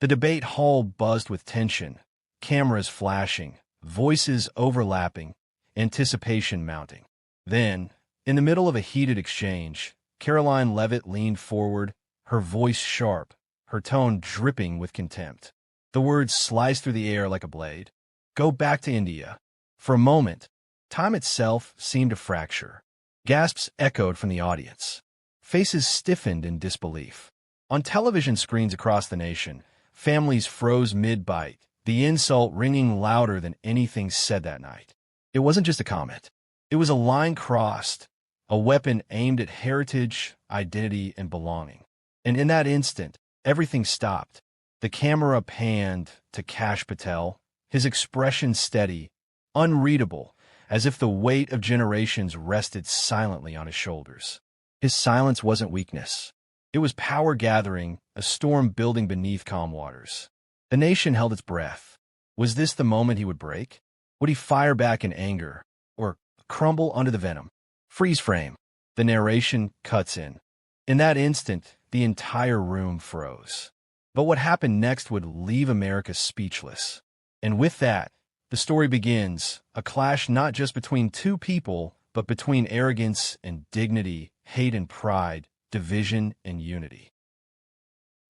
The debate hall buzzed with tension, cameras flashing, voices overlapping, anticipation mounting. Then, in the middle of a heated exchange, Karoline Leavitt leaned forward, her voice sharp, her tone dripping with contempt. The words sliced through the air like a blade. Go back to India. For a moment, time itself seemed to fracture. Gasps echoed from the audience. Faces stiffened in disbelief. On television screens across the nation, families froze mid-bite, the insult ringing louder than anything said that night. It wasn't just a comment. It was a line crossed, a weapon aimed at heritage, identity, and belonging. And in that instant, everything stopped. The camera panned to Kash Patel, his expression steady, unreadable, as if the weight of generations rested silently on his shoulders. His silence wasn't weakness. It was power gathering, a storm building beneath calm waters. The nation held its breath. Was this the moment he would break? Would he fire back in anger, or crumble under the venom? Freeze frame. The narration cuts in. In that instant, the entire room froze. But what happened next would leave America speechless. And with that, the story begins, a clash not just between two people, but between arrogance and dignity, hate and pride, division and unity.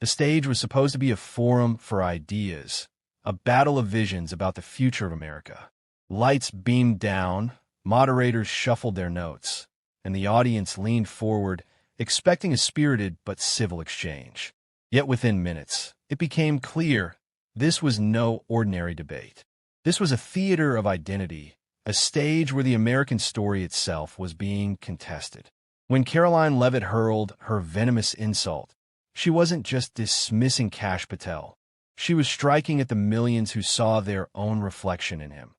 The stage was supposed to be a forum for ideas, a battle of visions about the future of America. Lights beamed down, moderators shuffled their notes, and the audience leaned forward, expecting a spirited but civil exchange. Yet within minutes, it became clear this was no ordinary debate. This was a theater of identity, a stage where the American story itself was being contested. When Karoline Leavitt hurled her venomous insult, she wasn't just dismissing Kash Patel. She was striking at the millions who saw their own reflection in him.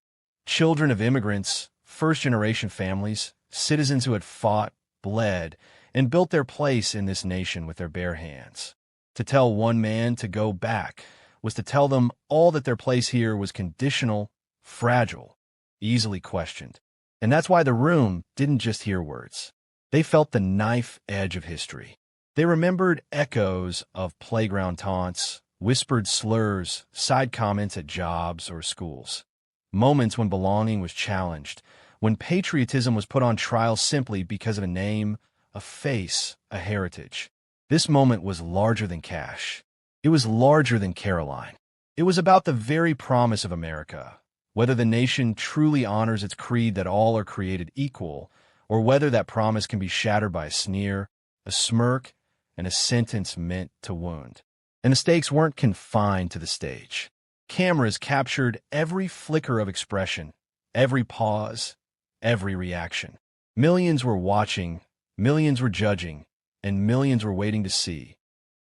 Children of immigrants, first-generation families, citizens who had fought, bled, and built their place in this nation with their bare hands. To tell one man to go back was to tell them all that their place here was conditional, fragile, easily questioned. And that's why the room didn't just hear words. They felt the knife edge of history. They remembered echoes of playground taunts, whispered slurs, side comments at jobs or schools. Moments when belonging was challenged, when patriotism was put on trial simply because of a name, a face, a heritage. This moment was larger than Kash. It was larger than Karoline. It was about the very promise of America, whether the nation truly honors its creed that all are created equal, or whether that promise can be shattered by a sneer, a smirk, and a sentence meant to wound. And the stakes weren't confined to the stage. Cameras captured every flicker of expression, every pause, every reaction. Millions were watching, millions were judging, and millions were waiting to see.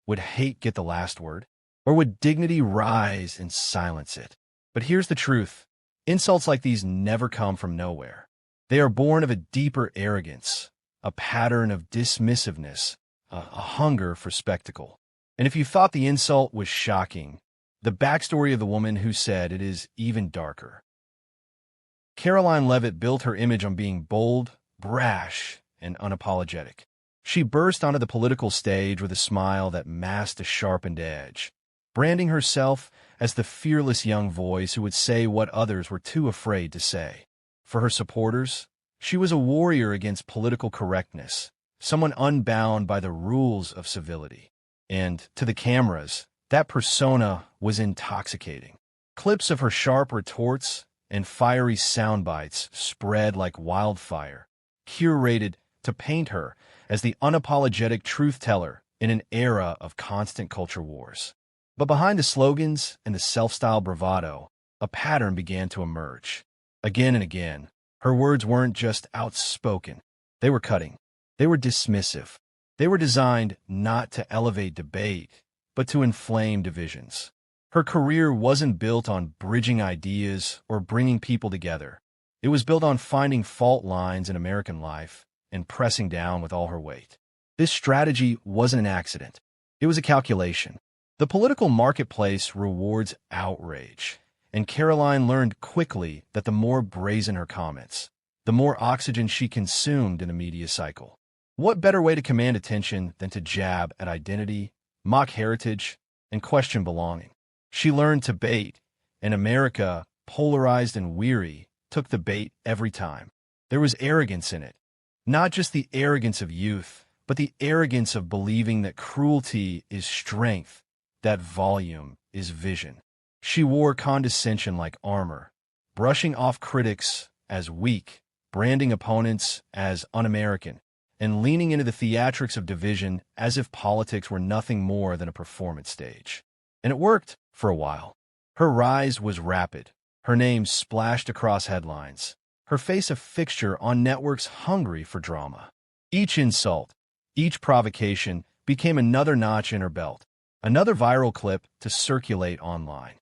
Would hate get the last word? Or would dignity rise and silence it? But here's the truth. Insults like these never come from nowhere. They are born of a deeper arrogance, a pattern of dismissiveness, a hunger for spectacle. And if you thought the insult was shocking, the backstory of the woman who said it is even darker. Karoline Leavitt built her image on being bold, brash, and unapologetic. She burst onto the political stage with a smile that masked a sharpened edge, branding herself as the fearless young voice who would say what others were too afraid to say. For her supporters, she was a warrior against political correctness, someone unbound by the rules of civility. And to the cameras, that persona was intoxicating. Clips of her sharp retorts and fiery sound bites spread like wildfire, curated to paint her as the unapologetic truth-teller in an era of constant culture wars. But behind the slogans and the self-styled bravado, a pattern began to emerge. Again and again, her words weren't just outspoken. They were cutting. They were dismissive. They were designed not to elevate debate, but to inflame divisions. Her career wasn't built on bridging ideas or bringing people together. It was built on finding fault lines in American life and pressing down with all her weight. This strategy wasn't an accident. It was a calculation. The political marketplace rewards outrage, and Karoline learned quickly that the more brazen her comments, the more oxygen she consumed in the media cycle. What better way to command attention than to jab at identity, mock heritage, and question belonging? She learned to bait, and America, polarized and weary, took the bait every time. There was arrogance in it. Not just the arrogance of youth, but the arrogance of believing that cruelty is strength, that volume is vision. She wore condescension like armor, brushing off critics as weak, branding opponents as un-American, and leaning into the theatrics of division as if politics were nothing more than a performance stage. And it worked for a while. Her rise was rapid. Her name splashed across headlines. Her face a fixture on networks hungry for drama. Each insult, each provocation became another notch in her belt, another viral clip to circulate online.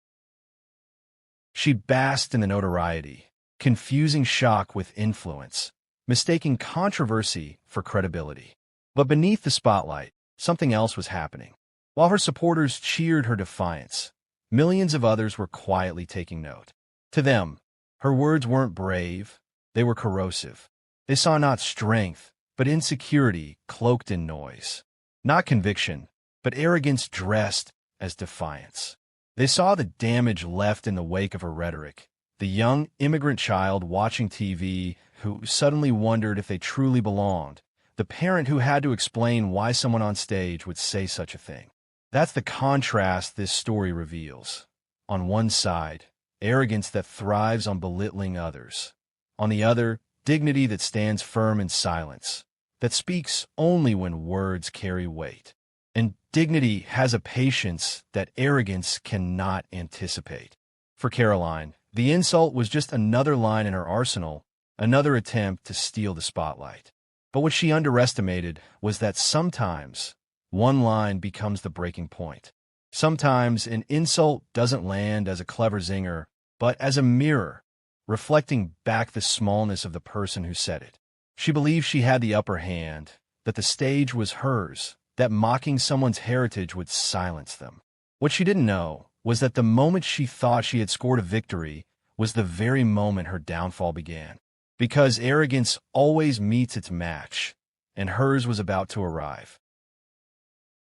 She basked in the notoriety, confusing shock with influence, mistaking controversy for credibility. But beneath the spotlight, something else was happening. While her supporters cheered her defiance, millions of others were quietly taking note. To them, her words weren't brave, they were corrosive. They saw not strength, but insecurity cloaked in noise. Not conviction, but arrogance dressed as defiance. They saw the damage left in the wake of her rhetoric, the young immigrant child watching TV who suddenly wondered if they truly belonged, the parent who had to explain why someone on stage would say such a thing. That's the contrast this story reveals. On one side, arrogance that thrives on belittling others. On the other, dignity that stands firm in silence, that speaks only when words carry weight. And dignity has a patience that arrogance cannot anticipate. For Karoline, the insult was just another line in her arsenal, another attempt to steal the spotlight. But what she underestimated was that sometimes one line becomes the breaking point. Sometimes an insult doesn't land as a clever zinger, but as a mirror, reflecting back the smallness of the person who said it. She believed she had the upper hand, that the stage was hers, that mocking someone's heritage would silence them. What she didn't know was that the moment she thought she had scored a victory was the very moment her downfall began. Because arrogance always meets its match, and hers was about to arrive.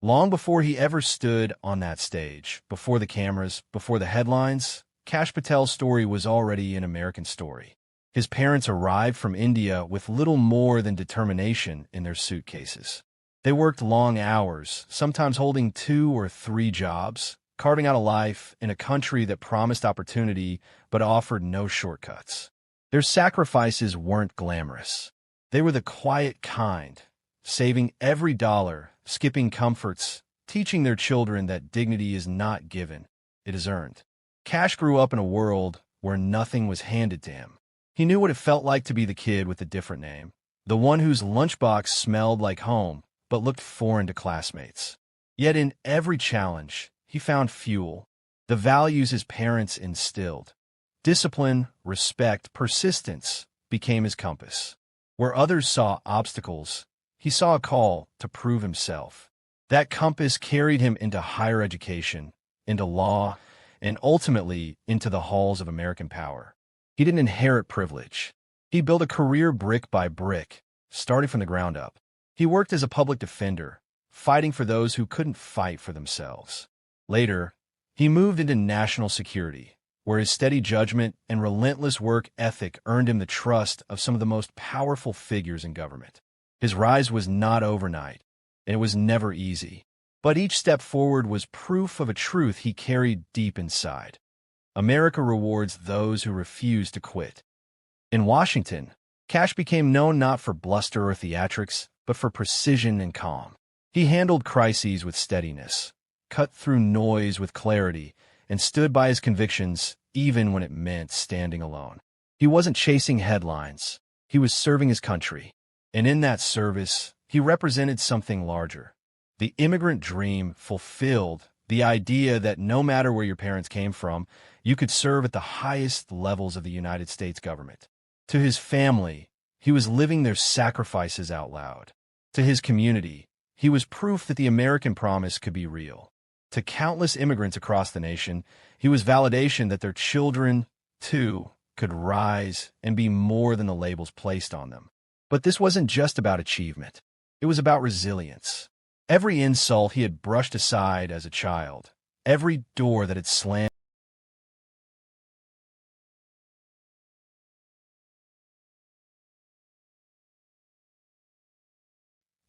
Long before he ever stood on that stage, before the cameras, before the headlines, Kash Patel's story was already an American story. His parents arrived from India with little more than determination in their suitcases. They worked long hours, sometimes holding 2 or 3 jobs, carving out a life in a country that promised opportunity but offered no shortcuts. Their sacrifices weren't glamorous. They were the quiet kind, saving every dollar, skipping comforts, teaching their children that dignity is not given, it is earned. Kash grew up in a world where nothing was handed to him. He knew what it felt like to be the kid with a different name, the one whose lunchbox smelled like home but looked foreign to classmates. Yet in every challenge, he found fuel, the values his parents instilled. Discipline, respect, persistence became his compass. Where others saw obstacles, he saw a call to prove himself. That compass carried him into higher education, into law, and ultimately into the halls of American power. He didn't inherit privilege. He built a career brick by brick, starting from the ground up. He worked as a public defender, fighting for those who couldn't fight for themselves. Later, he moved into national security, where his steady judgment and relentless work ethic earned him the trust of some of the most powerful figures in government. His rise was not overnight, and it was never easy. But each step forward was proof of a truth he carried deep inside. America rewards those who refuse to quit. In Washington, Kash became known not for bluster or theatrics, but for precision and calm. He handled crises with steadiness, cut through noise with clarity, and stood by his convictions even when it meant standing alone. He wasn't chasing headlines. He was serving his country. And in that service, he represented something larger. The immigrant dream fulfilled, the idea that no matter where your parents came from, you could serve at the highest levels of the United States government. To his family, he was living their sacrifices out loud. To his community, he was proof that the American promise could be real. To countless immigrants across the nation, he was validation that their children, too, could rise and be more than the labels placed on them. But this wasn't just about achievement. It was about resilience. Every insult he had brushed aside as a child, Every door that had slammed,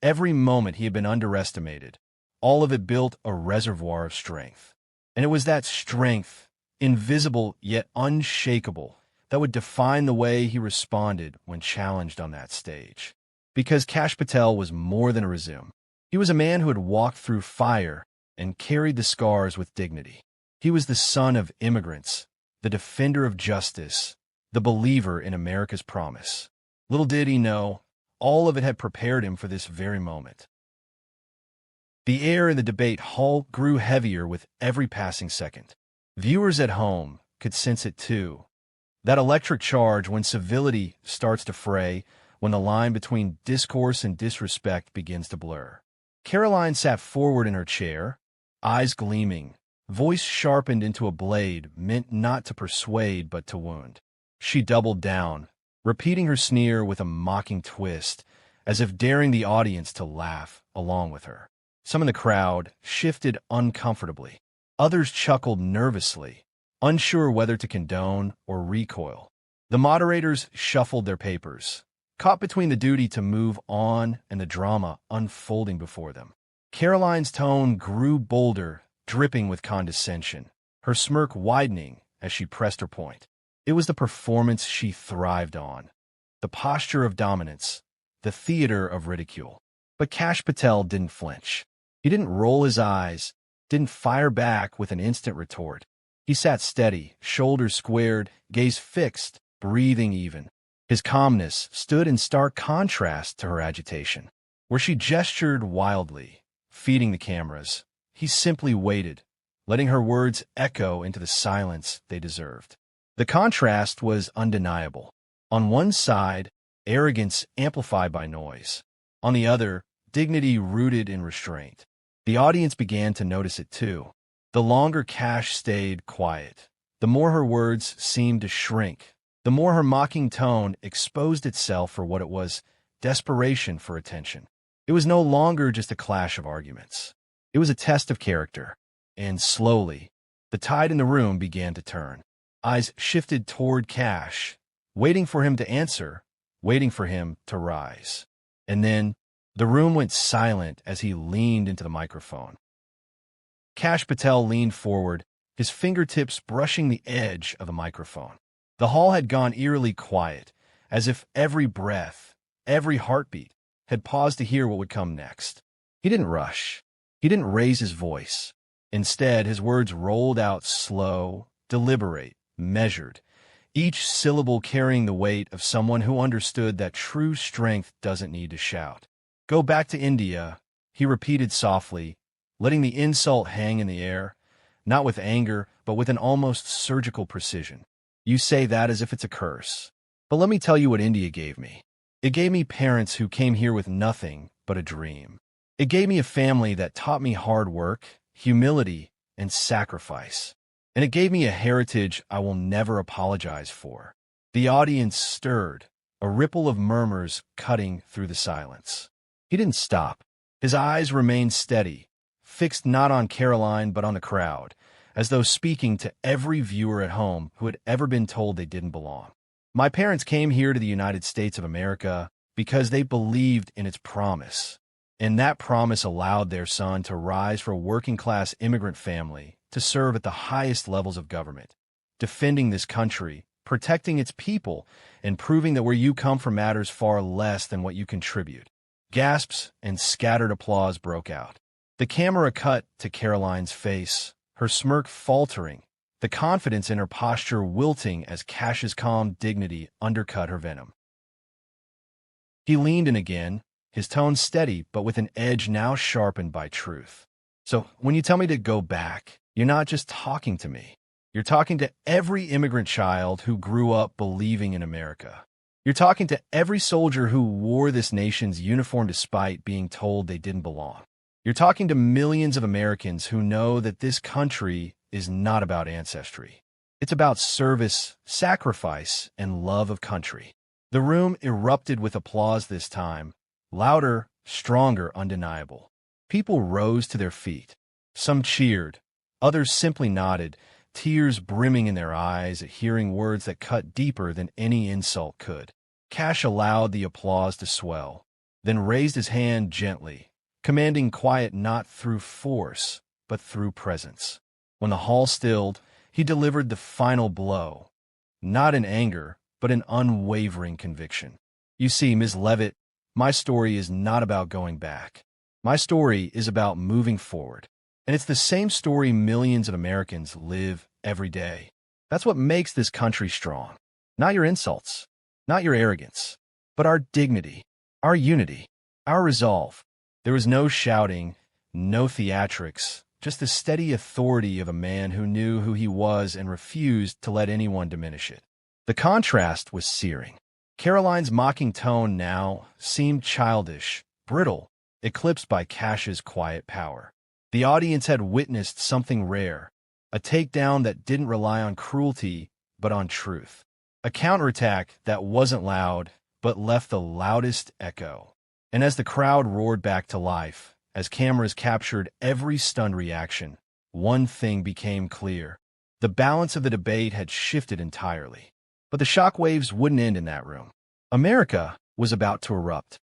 every moment he had been underestimated, all of it built a reservoir of strength. And it was that strength, invisible yet unshakable, that would define the way he responded when challenged on that stage. Because Kash Patel was more than a resume. He was a man who had walked through fire and carried the scars with dignity. He was the son of immigrants, the defender of justice, the believer in America's promise. Little did he know, all of it had prepared him for this very moment. The air in the debate hall grew heavier with every passing second. Viewers at home could sense it too. That electric charge when civility starts to fray, when the line between discourse and disrespect begins to blur. Karoline sat forward in her chair, eyes gleaming, voice sharpened into a blade meant not to persuade but to wound. She doubled down, repeating her sneer with a mocking twist, as if daring the audience to laugh along with her. Some in the crowd shifted uncomfortably. Others chuckled nervously, unsure whether to condone or recoil. The moderators shuffled their papers, caught between the duty to move on and the drama unfolding before them. Karoline's tone grew bolder, dripping with condescension, her smirk widening as she pressed her point. It was the performance she thrived on, the posture of dominance, the theater of ridicule. But Kash Patel didn't flinch. He didn't roll his eyes, didn't fire back with an instant retort. He sat steady, shoulders squared, gaze fixed, breathing even. His calmness stood in stark contrast to her agitation. Where she gestured wildly, feeding the cameras, he simply waited, letting her words echo into the silence they deserved. The contrast was undeniable. On one side, arrogance amplified by noise. On the other, dignity rooted in restraint. The audience began to notice it too. The longer Kash stayed quiet, the more her words seemed to shrink, the more her mocking tone exposed itself for what it was, desperation for attention. It was no longer just a clash of arguments. It was a test of character. And slowly, the tide in the room began to turn. Eyes shifted toward Kash, waiting for him to answer, waiting for him to rise. And then, the room went silent as he leaned into the microphone. Kash Patel leaned forward, his fingertips brushing the edge of the microphone. The hall had gone eerily quiet, as if every breath, every heartbeat, had paused to hear what would come next. He didn't rush. He didn't raise his voice. Instead, his words rolled out slow, deliberate, measured, each syllable carrying the weight of someone who understood that true strength doesn't need to shout. "Go back to India," he repeated softly, letting the insult hang in the air, not with anger, but with an almost surgical precision. "You say that as if it's a curse. But let me tell you what India gave me. It gave me parents who came here with nothing but a dream. It gave me a family that taught me hard work, humility, and sacrifice. And it gave me a heritage I will never apologize for." The audience stirred, a ripple of murmurs cutting through the silence. He didn't stop. His eyes remained steady, fixed not on Karoline but on the crowd, as though speaking to every viewer at home who had ever been told they didn't belong. "My parents came here to the United States of America because they believed in its promise, and that promise allowed their son to rise from a working-class immigrant family to serve at the highest levels of government, defending this country, protecting its people, and proving that where you come from matters far less than what you contribute." Gasps and scattered applause broke out. The camera cut to Karoline's face, her smirk faltering, the confidence in her posture wilting as Kash's calm dignity undercut her venom. He leaned in again, his tone steady but with an edge now sharpened by truth. "So, when you tell me to go back, you're not just talking to me. You're talking to every immigrant child who grew up believing in America. You're talking to every soldier who wore this nation's uniform despite being told they didn't belong. You're talking to millions of Americans who know that this country is not about ancestry. It's about service, sacrifice, and love of country." The room erupted with applause this time, louder, stronger, undeniable. People rose to their feet. Some cheered, Others simply nodded, tears brimming in their eyes at hearing words that cut deeper than any insult could. Kash allowed the applause to swell, then raised his hand gently, commanding quiet not through force, but through presence. When the hall stilled, he delivered the final blow, not in anger, but in unwavering conviction. You see, Ms. Leavitt, my story is not about going back. My story is about moving forward. And it's the same story millions of Americans live every day. That's what makes this country strong. Not your insults, not your arrogance, but our dignity, our unity, our resolve. There was no shouting, no theatrics, just the steady authority of a man who knew who he was and refused to let anyone diminish it. The contrast was searing. Karoline's mocking tone now seemed childish, brittle, eclipsed by Kash's quiet power. The audience had witnessed something rare, a takedown that didn't rely on cruelty, but on truth. A counterattack that wasn't loud, but left the loudest echo. And as the crowd roared back to life, as cameras captured every stunned reaction, one thing became clear. The balance of the debate had shifted entirely. But the shockwaves wouldn't end in that room. America was about to erupt.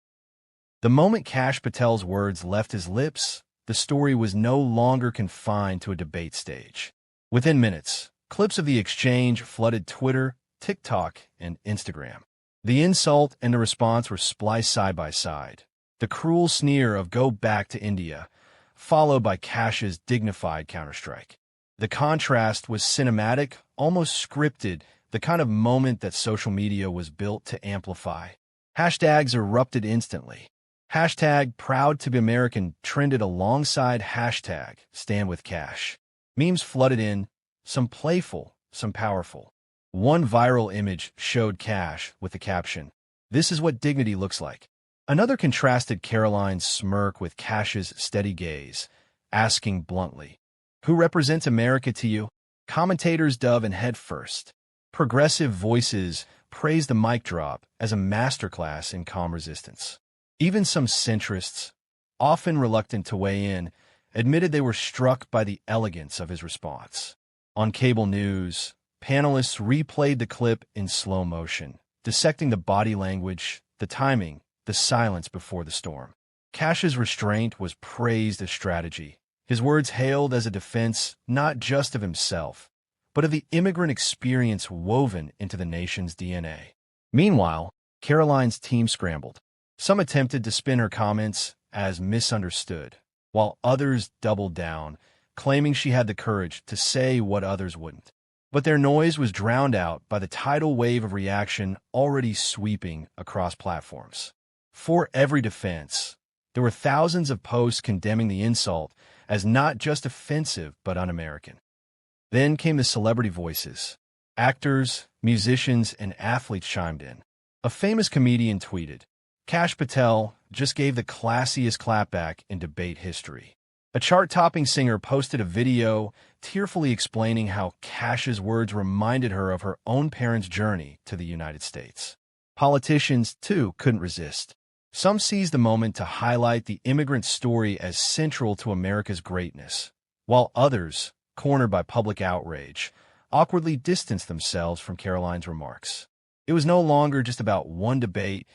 The moment Kash Patel's words left his lips, the story was no longer confined to a debate stage. Within minutes, clips of the exchange flooded Twitter, TikTok, and Instagram. The insult and the response were spliced side by side. The cruel sneer of "Go back to India," followed by Kash's dignified counterstrike. The contrast was cinematic, almost scripted, the kind of moment that social media was built to amplify. Hashtags erupted instantly. Hashtag Proud to be American trended alongside hashtag Stand with Kash. Memes flooded in, some playful, some powerful. One viral image showed Kash with the caption, "This is what dignity looks like." Another contrasted Karoline's smirk with Kash's steady gaze, asking bluntly, "Who represents America to you?" Commentators dove in head first. Progressive voices praised the mic drop as a masterclass in calm resistance. Even some centrists, often reluctant to weigh in, admitted they were struck by the elegance of his response. On cable news, panelists replayed the clip in slow motion, dissecting the body language, the timing, the silence before the storm. Kash's restraint was praised as strategy, his words hailed as a defense not just of himself, but of the immigrant experience woven into the nation's DNA. Meanwhile, Karoline's team scrambled. Some attempted to spin her comments as misunderstood, while others doubled down, claiming she had the courage to say what others wouldn't. But their noise was drowned out by the tidal wave of reaction already sweeping across platforms. For every defense, there were thousands of posts condemning the insult as not just offensive but un-American. Then came the celebrity voices. Actors, musicians, and athletes chimed in. A famous comedian tweeted, "Kash Patel just gave the classiest clapback in debate history." A chart-topping singer posted a video tearfully explaining how Kash's words reminded her of her own parents' journey to the United States. Politicians, too, couldn't resist. Some seized the moment to highlight the immigrant story as central to America's greatness, while others, cornered by public outrage, awkwardly distanced themselves from Karoline's remarks. It was no longer just about one debate,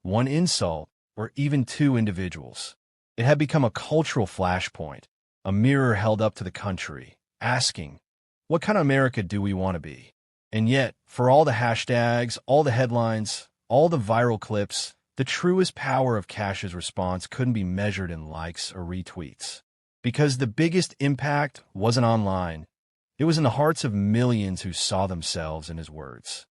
one insult, or even two individuals. It had become a cultural flashpoint, a mirror held up to the country, asking, what kind of America do we want to be? And yet, for all the hashtags, all the headlines, all the viral clips, the truest power of Kash's response couldn't be measured in likes or retweets. Because the biggest impact wasn't online, it was in the hearts of millions who saw themselves in his words.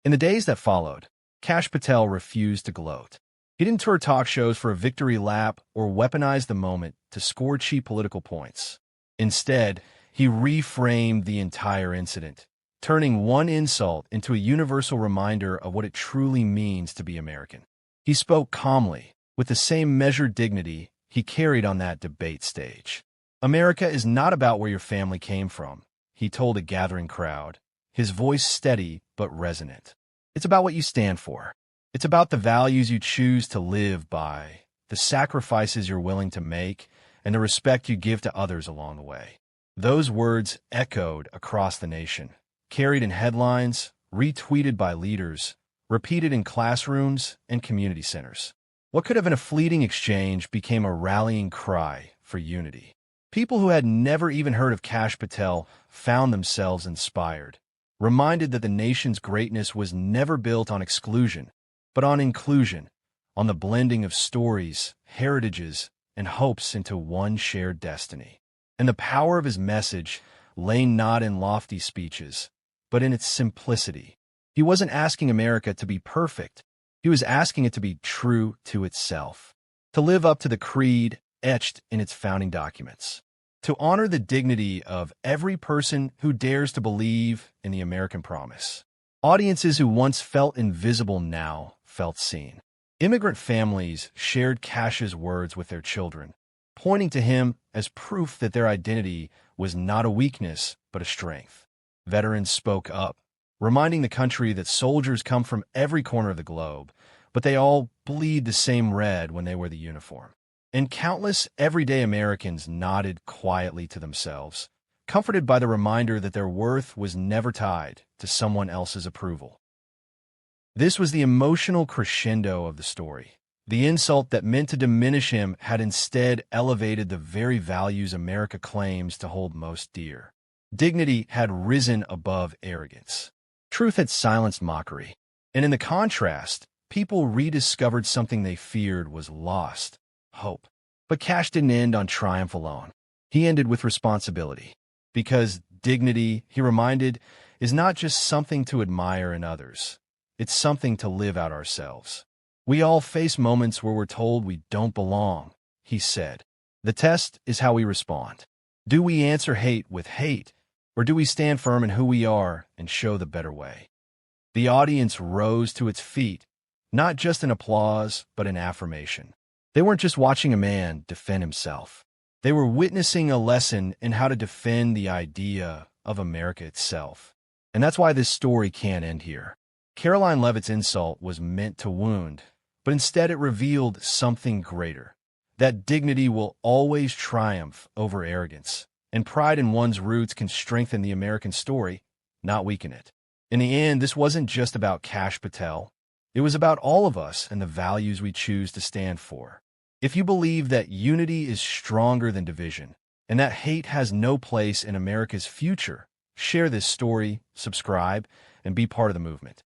In the days that followed, Kash Patel refused to gloat. He didn't tour talk shows for a victory lap or weaponize the moment to score cheap political points. Instead, he reframed the entire incident, turning one insult into a universal reminder of what it truly means to be American. He spoke calmly, with the same measured dignity he carried on that debate stage. "America is not about where your family came from," he told a gathering crowd, his voice steady but resonant. "It's about what you stand for. It's about the values you choose to live by, the sacrifices you're willing to make, and the respect you give to others along the way. Those words echoed across the nation, carried in headlines, retweeted by leaders, repeated in classrooms and community centers. What could have been a fleeting exchange became a rallying cry for unity. People who had never even heard of Kash Patel found themselves inspired, reminded that the nation's greatness was never built on exclusion, but on inclusion, on the blending of stories, heritages, and hopes into one shared destiny. And the power of his message lay not in lofty speeches, but in its simplicity. He wasn't asking America to be perfect. He was asking it to be true to itself, to live up to the creed etched in its founding documents, to honor the dignity of every person who dares to believe in the American promise. Audiences who once felt invisible now felt seen. Immigrant families shared Kash's words with their children, pointing to him as proof that their identity was not a weakness, but a strength. Veterans spoke up, reminding the country that soldiers come from every corner of the globe, but they all bleed the same red when they wear the uniform. And countless everyday Americans nodded quietly to themselves, comforted by the reminder that their worth was never tied to someone else's approval. This was the emotional crescendo of the story. The insult that meant to diminish him had instead elevated the very values America claims to hold most dear. Dignity had risen above arrogance. Truth had silenced mockery. And in the contrast, people rediscovered something they feared was lost: hope. But Kash didn't end on triumph alone. He ended with responsibility. Because dignity, he reminded, is not just something to admire in others. It's something to live out ourselves. We all face moments where we're told we don't belong, he said. The test is how we respond. Do we answer hate with hate, or do we stand firm in who we are and show the better way? The audience rose to its feet, not just in applause, but in affirmation. They weren't just watching a man defend himself. They were witnessing a lesson in how to defend the idea of America itself. And that's why this story can't end here. Karoline Leavitt's insult was meant to wound, but instead it revealed something greater. That dignity will always triumph over arrogance, and pride in one's roots can strengthen the American story, not weaken it. In the end, this wasn't just about Kash Patel. It was about all of us and the values we choose to stand for. If you believe that unity is stronger than division, and that hate has no place in America's future, share this story, subscribe, and be part of the movement.